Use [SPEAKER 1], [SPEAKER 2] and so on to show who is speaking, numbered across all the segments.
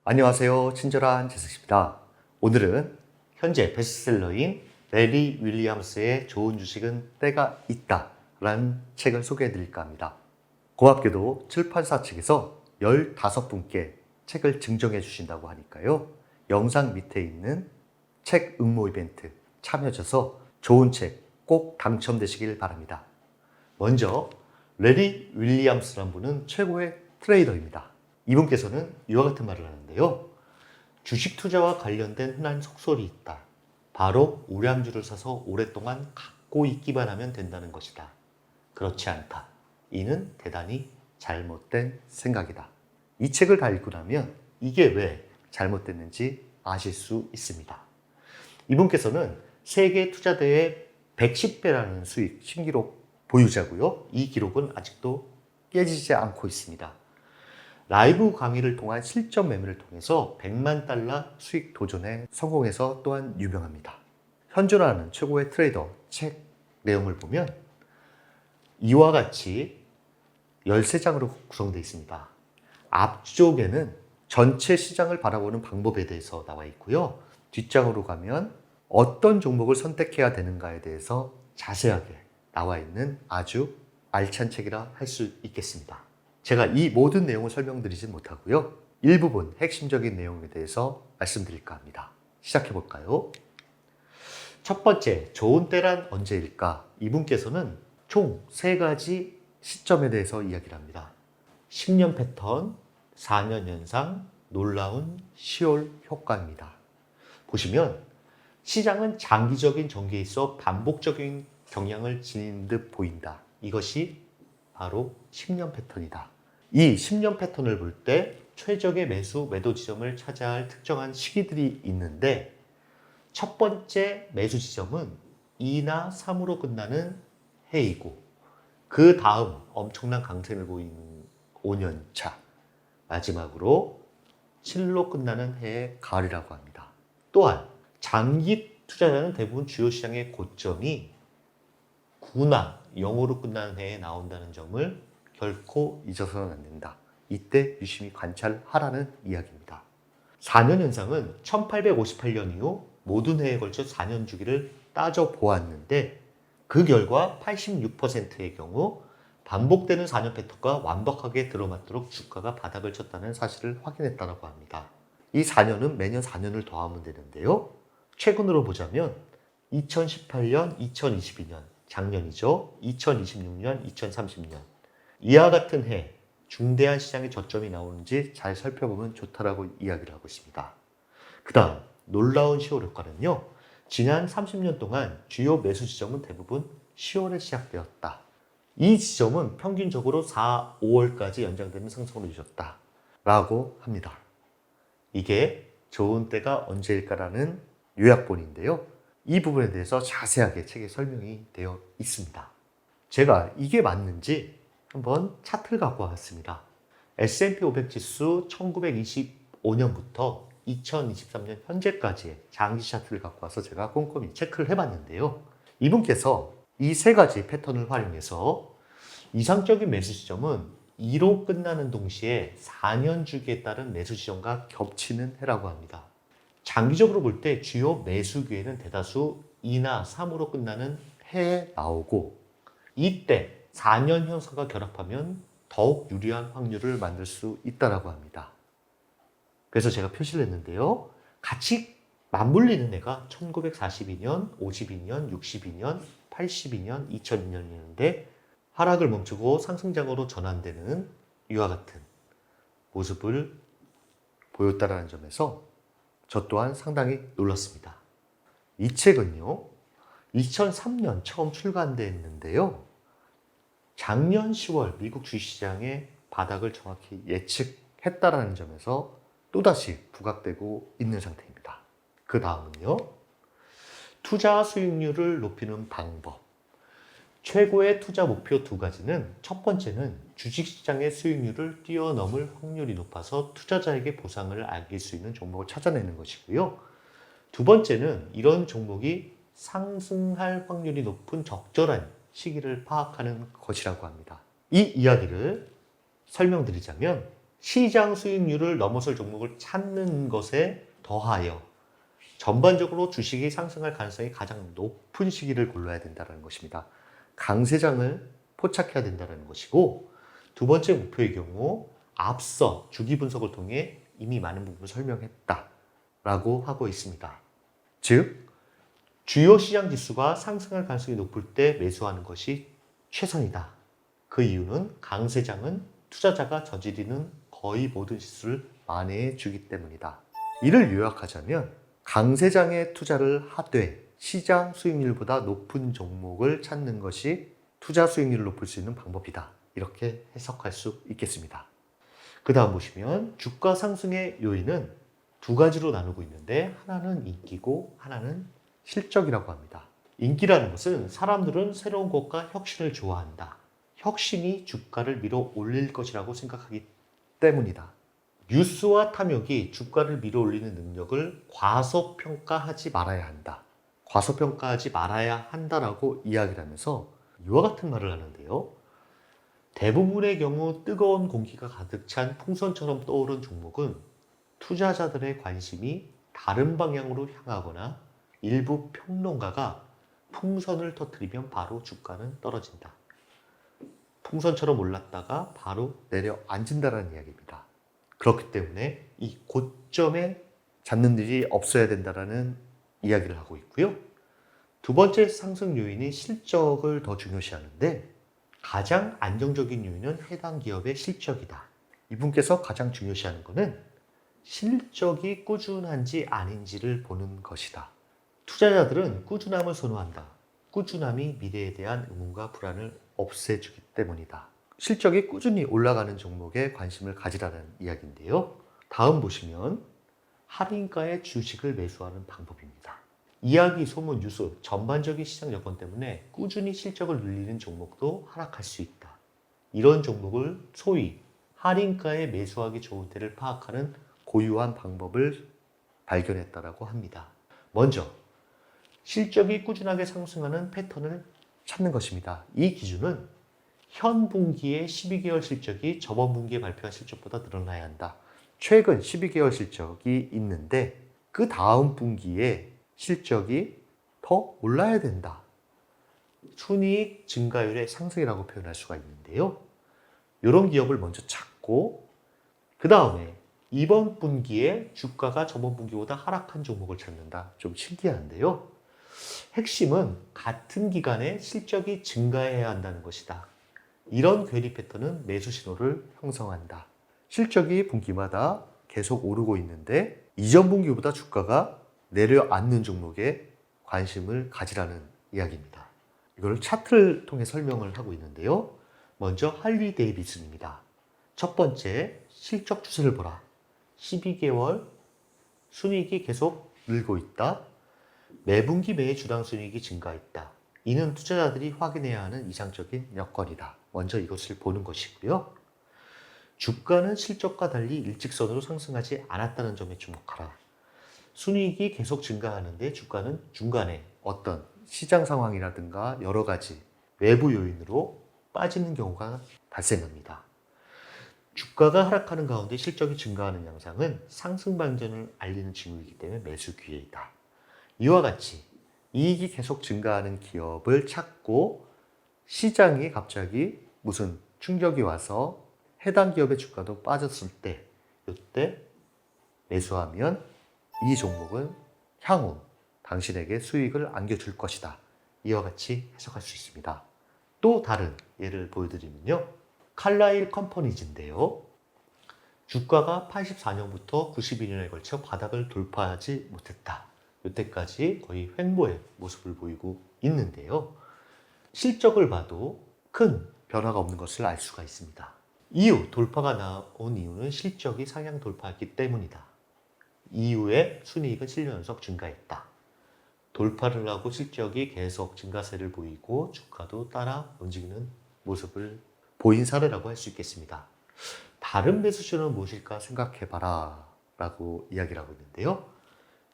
[SPEAKER 1] 안녕하세요. 친절한 재석입니다. 오늘은 현재 베스트셀러인 레리 윌리엄스의 좋은 주식은 때가 있다 라는 책을 소개해 드릴까 합니다. 고맙게도 출판사 측에서 15분께 책을 증정해 주신다고 하니까요. 영상 밑에 있는 책 응모 이벤트 참여하셔서 좋은 책 꼭 당첨되시길 바랍니다. 먼저 레리 윌리엄스라는 분은 최고의 트레이더입니다. 이분께서는 이와 같은 말을 하는데요. 주식 투자와 관련된 흔한 속설이 있다. 바로 우량주를 사서 오랫동안 갖고 있기만 하면 된다는 것이다. 그렇지 않다. 이는 대단히 잘못된 생각이다. 이 책을 다 읽고 나면 이게 왜 잘못됐는지 아실 수 있습니다. 이분께서는 세계 투자대회 110배라는 수익 신기록 보유자고요. 이 기록은 아직도 깨지지 않고 있습니다. 라이브 강의를 통한 실전 매매를 통해서 100만 달러 수익 도전에 성공해서 또한 유명합니다. 현존하는 최고의 트레이더 책 내용을 보면 이와 같이 13장으로 구성되어 있습니다. 앞쪽에는 전체 시장을 바라보는 방법에 대해서 나와 있고요. 뒷장으로 가면 어떤 종목을 선택해야 되는가에 대해서 자세하게 나와 있는 아주 알찬 책이라 할 수 있겠습니다. 제가 이 모든 내용을 설명드리진 못하고요. 일부분 핵심적인 내용에 대해서 말씀드릴까 합니다. 시작해 볼까요? 첫 번째, 좋은 때란 언제일까? 이분께서는 총 3가지 시점에 대해서 이야기를 합니다. 10년 패턴, 4년 현상, 놀라운 시올 효과입니다. 보시면 시장은 장기적인 전개에 있어 반복적인 경향을 지닌 듯 보인다. 이것이 바로 10년 패턴이다. 이 10년 패턴을 볼 때 최적의 매도 지점을 찾아야 할 특정한 시기들이 있는데 첫 번째 매수 지점은 2나 3으로 끝나는 해이고 그 다음 엄청난 강세를 보이는 5년차 마지막으로 7로 끝나는 해의 가을이라고 합니다. 또한 장기 투자자는 대부분 주요 시장의 고점이 9나 0으로 끝나는 해에 나온다는 점을 결코 잊어서는 안 된다. 이때 유심히 관찰하라는 이야기입니다. 4년 현상은 1858년 이후 모든 해에 걸쳐 4년 주기를 따져 보았는데 그 결과 86%의 경우 반복되는 4년 패턴과 완벽하게 들어맞도록 주가가 바닥을 쳤다는 사실을 확인했다고 합니다. 이 4년은 매년 4년을 더하면 되는데요. 최근으로 보자면 2018년, 2022년, 작년이죠. 2026년, 2030년. 이와 같은 해 중대한 시장의 저점이 나오는지 잘 살펴보면 좋다라고 이야기를 하고 있습니다. 그 다음 놀라운 10월 효과는요. 지난 30년 동안 주요 매수 지점은 대부분 10월에 시작되었다. 이 지점은 평균적으로 4, 5월까지 연장되는 상승으로 이어졌다 라고 합니다. 이게 좋은 때가 언제일까라는 요약본인데요. 이 부분에 대해서 자세하게 책에 설명이 되어 있습니다. 제가 이게 맞는지 한번 차트를 갖고 왔습니다. S&P 500 지수 1925년부터 2023년 현재까지의 장기 차트를 갖고 와서 제가 꼼꼼히 체크를 해봤는데요. 이분께서 이 3가지 패턴을 활용해서 이상적인 매수 지점은 2로 끝나는 동시에 4년 주기에 따른 매수 지점과 겹치는 해라고 합니다. 장기적으로 볼 때 주요 매수 기회는 대다수 2나 3으로 끝나는 해에 나오고 이때 4년 현상과 결합하면 더욱 유리한 확률을 만들 수 있다고 합니다. 그래서 제가 표시를 했는데요. 같이 맞물리는 해가 1942년, 52년, 62년, 82년, 2002년이었는데 하락을 멈추고 상승장으로 전환되는 이와 같은 모습을 보였다는 점에서 저 또한 상당히 놀랐습니다. 이 책은요, 2003년 처음 출간됐는데요. 작년 10월 미국 주식시장의 바닥을 정확히 예측했다라는 점에서 또다시 부각되고 있는 상태입니다. 그 다음은요, 투자 수익률을 높이는 방법. 최고의 투자 목표 2가지는 첫 번째는 주식시장의 수익률을 뛰어넘을 확률이 높아서 투자자에게 보상을 안길 수 있는 종목을 찾아내는 것이고요. 두 번째는 이런 종목이 상승할 확률이 높은 적절한 시기를 파악하는 것이라고 합니다. 이 이야기를 설명드리자면 시장 수익률을 넘어설 종목을 찾는 것에 더하여 전반적으로 주식이 상승할 가능성이 가장 높은 시기를 골라야 된다는 것입니다. 강세장을 포착해야 된다는 것이고, 두 번째 목표의 경우 앞서 주기 분석을 통해 이미 많은 부분을 설명했다라고 하고 있습니다. 즉, 주요 시장 지수가 상승할 가능성이 높을 때 매수하는 것이 최선이다. 그 이유는 강세장은 투자자가 저지르는 거의 모든 지수를 만회해 주기 때문이다. 이를 요약하자면 강세장에 투자를 하되 시장 수익률보다 높은 종목을 찾는 것이 투자 수익률을 높일 수 있는 방법이다. 이렇게 해석할 수 있겠습니다. 그 다음 보시면 주가 상승의 요인은 두 가지로 나누고 있는데, 하나는 인기고 하나는 실적이라고 합니다. 인기라는 것은 사람들은 새로운 것과 혁신을 좋아한다. 혁신이 주가를 밀어 올릴 것이라고 생각하기 때문이다. 뉴스와 탐욕이 주가를 밀어 올리는 능력을 과소평가하지 말아야 한다. 과소평가하지 말아야 한다라고 이야기를 하면서 이와 같은 말을 하는데요. 대부분의 경우 뜨거운 공기가 가득 찬 풍선처럼 떠오른 종목은 투자자들의 관심이 다른 방향으로 향하거나 일부 평론가가 풍선을 터뜨리면 바로 주가는 떨어진다. 풍선처럼 올랐다가 바로 내려앉는다는 이야기입니다. 그렇기 때문에 이 고점에 잡는 일이 없어야 된다는 이야기를 하고 있고요. 두 번째 상승 요인이 실적을 더 중요시하는데, 가장 안정적인 요인은 해당 기업의 실적이다. 이분께서 가장 중요시하는 것은 실적이 꾸준한지 아닌지를 보는 것이다. 투자자들은 꾸준함을 선호한다. 꾸준함이 미래에 대한 의문과 불안을 없애주기 때문이다. 실적이 꾸준히 올라가는 종목에 관심을 가지라는 이야기인데요. 다음 보시면 할인가의 주식을 매수하는 방법입니다. 이야기, 소문, 뉴스, 전반적인 시장 여건 때문에 꾸준히 실적을 늘리는 종목도 하락할 수 있다. 이런 종목을 소위 할인가에 매수하기 좋은 때를 파악하는 고유한 방법을 발견했다고 합니다. 먼저 실적이 꾸준하게 상승하는 패턴을 찾는 것입니다. 이 기준은 현 분기의 12개월 실적이 저번 분기에 발표한 실적보다 늘어나야 한다. 최근 12개월 실적이 있는데 그 다음 분기에 실적이 더 올라야 된다. 순이익 증가율의 상승이라고 표현할 수가 있는데요. 이런 기업을 먼저 찾고 그 다음에 이번 분기에 주가가 저번 분기보다 하락한 종목을 찾는다. 좀 신기한데요. 핵심은 같은 기간에 실적이 증가해야 한다는 것이다. 이런 괴리 패턴은 매수 신호를 형성한다. 실적이 분기마다 계속 오르고 있는데 이전 분기보다 주가가 내려앉는 종목에 관심을 가지라는 이야기입니다. 이걸 차트를 통해 설명을 하고 있는데요. 먼저 할리 데이비슨입니다. 첫 번째, 실적 추세를 보라. 12개월 순이익이 계속 늘고 있다. 매분기 매 주당 순이익이 증가했다. 이는 투자자들이 확인해야 하는 이상적인 여건이다. 먼저 이것을 보는 것이고요. 주가는 실적과 달리 일직선으로 상승하지 않았다는 점에 주목하라. 순이익이 계속 증가하는데 주가는 중간에 어떤 시장 상황이라든가 여러 가지 외부 요인으로 빠지는 경우가 발생합니다. 주가가 하락하는 가운데 실적이 증가하는 양상은 상승 반전을 알리는 징후이기 때문에 매수 기회이다. 이와 같이 이익이 계속 증가하는 기업을 찾고 시장이 갑자기 무슨 충격이 와서 해당 기업의 주가도 빠졌을 때 이때 매수하면 이 종목은 향후 당신에게 수익을 안겨줄 것이다. 이와 같이 해석할 수 있습니다. 또 다른 예를 보여드리면요. 칼라일 컴퍼니즈인데요. 주가가 84년부터 92년에 걸쳐 바닥을 돌파하지 못했다. 이때까지 거의 횡보의 모습을 보이고 있는데요. 실적을 봐도 큰 변화가 없는 것을 알 수가 있습니다. 이후 돌파가 나온 이유는 실적이 상향 돌파했기 때문이다. 이후에 순이익은 7년 연속 증가했다. 돌파를 하고 실적이 계속 증가세를 보이고 주가도 따라 움직이는 모습을 보인 사례라고 할 수 있겠습니다. 다른 매수 신호는 무엇일까 생각해봐라 라고 이야기를 하고 있는데요.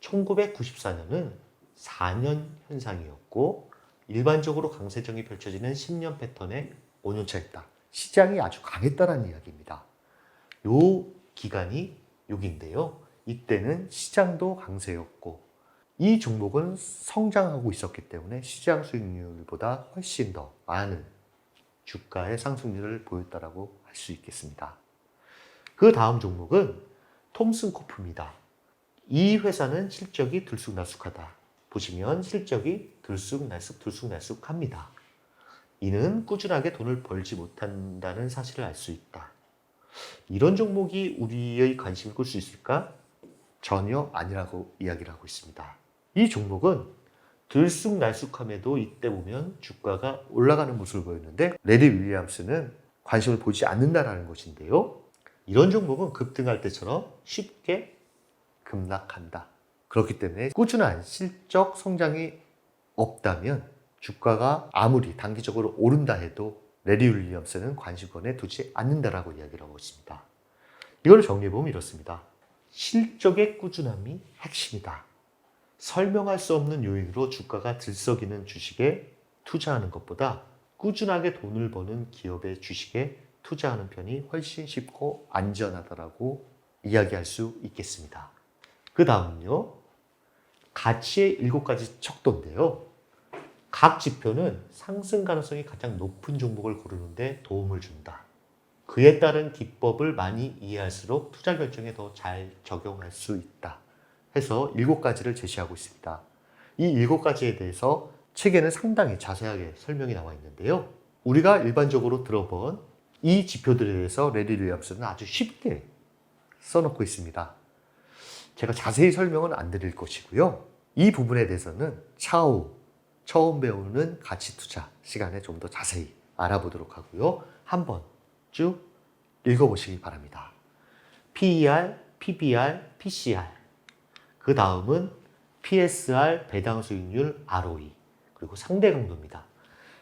[SPEAKER 1] 1994년은 4년 현상이었고 일반적으로 강세정이 펼쳐지는 10년 패턴의 5년차였다. 시장이 아주 강했다는 이야기입니다. 요 기간이 여기인데요. 이때는 시장도 강세였고 이 종목은 성장하고 있었기 때문에 시장 수익률보다 훨씬 더 많은 주가의 상승률을 보였다라고 할 수 있겠습니다. 그 다음 종목은 톰슨코프입니다. 이 회사는 실적이 들쑥날쑥하다. 보시면 실적이 들쑥날쑥합니다. 이는 꾸준하게 돈을 벌지 못한다는 사실을 알 수 있다. 이런 종목이 우리의 관심을 끌 수 있을까? 전혀 아니라고 이야기를 하고 있습니다. 이 종목은 들쑥날쑥함에도 이때 보면 주가가 올라가는 모습을 보였는데 레리 윌리엄스는 관심을 보지 않는다라는 것인데요. 이런 종목은 급등할 때처럼 쉽게 급락한다. 그렇기 때문에 꾸준한 실적 성장이 없다면 주가가 아무리 단기적으로 오른다 해도 레리 윌리엄스는 관심권에 두지 않는다라고 이야기를 하고 있습니다. 이걸 정리해보면 이렇습니다. 실적의 꾸준함이 핵심이다. 설명할 수 없는 요인으로 주가가 들썩이는 주식에 투자하는 것보다 꾸준하게 돈을 버는 기업의 주식에 투자하는 편이 훨씬 쉽고 안전하다라고 이야기할 수 있겠습니다. 그 다음은요. 가치의 7가지 척도인데요. 각 지표는 상승 가능성이 가장 높은 종목을 고르는데 도움을 준다. 그에 따른 기법을 많이 이해할수록 투자 결정에 더 잘 적용할 수 있다. 해서 7가지를 제시하고 있습니다. 이 7가지에 대해서 책에는 상당히 자세하게 설명이 나와 있는데요. 우리가 일반적으로 들어본 이 지표들에 대해서 레리 윌리엄스는 아주 쉽게 써놓고 있습니다. 제가 자세히 설명은 안 드릴 것이고요. 이 부분에 대해서는 차후 처음 배우는 가치 투자 시간에 좀 더 자세히 알아보도록 하고요. 한번 쭉 읽어보시기 바랍니다. PER, PBR, PCR. 그 다음은 PSR, 배당 수익률, ROE. 그리고 상대 강도입니다.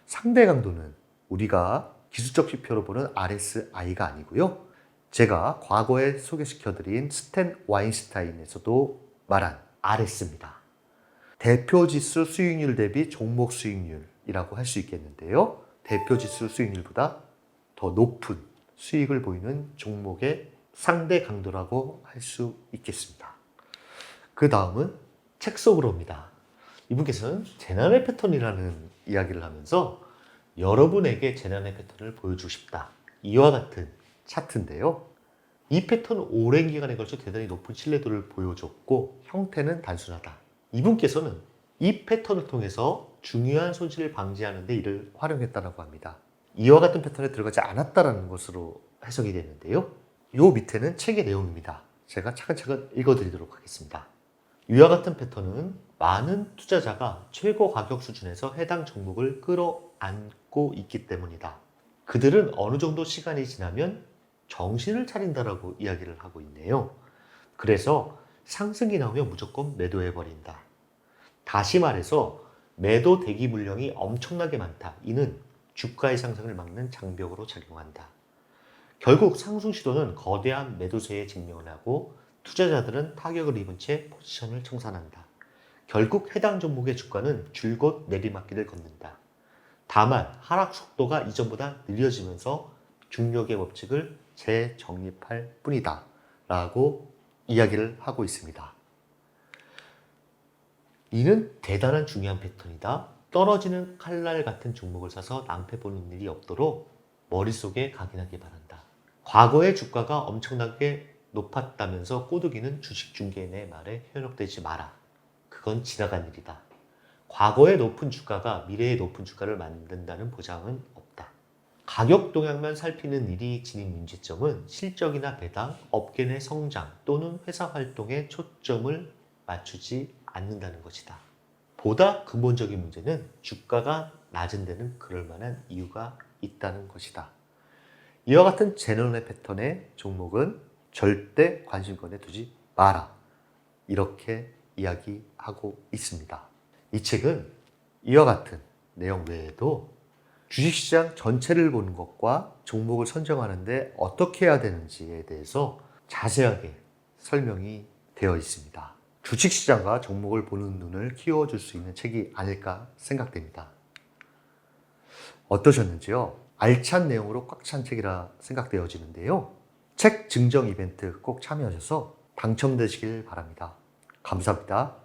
[SPEAKER 1] 상대 강도는 우리가 기술적 지표로 보는 RSI가 아니고요. 제가 과거에 소개시켜드린 스탠 와인스타인에서도 말한 RS입니다. 대표지수 수익률 대비 종목 수익률이라고 할 수 있겠는데요. 대표지수 수익률보다 더 높은 수익을 보이는 종목의 상대 강도라고 할 수 있겠습니다. 그 다음은 책 속으로입니다. 이분께서는 재난의 패턴이라는 이야기를 하면서 여러분에게 재난의 패턴을 보여주고 싶다. 이와 같은 차트인데요. 이 패턴은 오랜 기간에 걸쳐 대단히 높은 신뢰도를 보여줬고 형태는 단순하다. 이분께서는 이 패턴을 통해서 중요한 손실을 방지하는 데 이를 활용했다고 합니다. 이와 같은 패턴에 들어가지 않았다는 것으로 해석이 되는데요. 요 밑에는 책의 내용입니다. 제가 차근차근 읽어드리도록 하겠습니다. 이와 같은 패턴은 많은 투자자가 최고 가격 수준에서 해당 종목을 끌어안고 있기 때문이다. 그들은 어느 정도 시간이 지나면 정신을 차린다라고 이야기를 하고 있네요. 그래서 상승이 나오면 무조건 매도해버린다. 다시 말해서 매도 대기 물량이 엄청나게 많다. 이는 주가의 상승을 막는 장벽으로 작용한다. 결국 상승 시도는 거대한 매도세에 직면을 하고 투자자들은 타격을 입은 채 포지션을 청산한다. 결국 해당 종목의 주가는 줄곧 내리막길을 걷는다. 다만 하락 속도가 이전보다 느려지면서 중력의 법칙을 재정립할 뿐이다 라고 이야기를 하고 있습니다. 이는 대단한 중요한 패턴이다. 떨어지는 칼날 같은 종목을 사서 낭패 보는 일이 없도록 머릿속에 각인하기 바란다. 과거의 주가가 엄청나게 높았다면서 꼬드기는 주식중개인의 말에 현혹되지 마라. 그건 지나간 일이다. 과거의 높은 주가가 미래의 높은 주가를 만든다는 보장은 없다. 가격 동향만 살피는 일이 지닌 문제점은 실적이나 배당, 업계 내 성장 또는 회사 활동에 초점을 맞추지 않는다는 것이다. 보다 근본적인 문제는 주가가 낮은 데는 그럴 만한 이유가 있다는 것이다. 이와 같은 재난의 패턴의 종목은 절대 관심권에 두지 마라. 이렇게 이야기하고 있습니다. 이 책은 이와 같은 내용 외에도 주식시장 전체를 보는 것과 종목을 선정하는데 어떻게 해야 되는지에 대해서 자세하게 설명이 되어 있습니다. 주식시장과 종목을 보는 눈을 키워줄 수 있는 책이 아닐까 생각됩니다. 어떠셨는지요? 알찬 내용으로 꽉 찬 책이라 생각되어지는데요. 책 증정 이벤트 꼭 참여하셔서 당첨되시길 바랍니다. 감사합니다.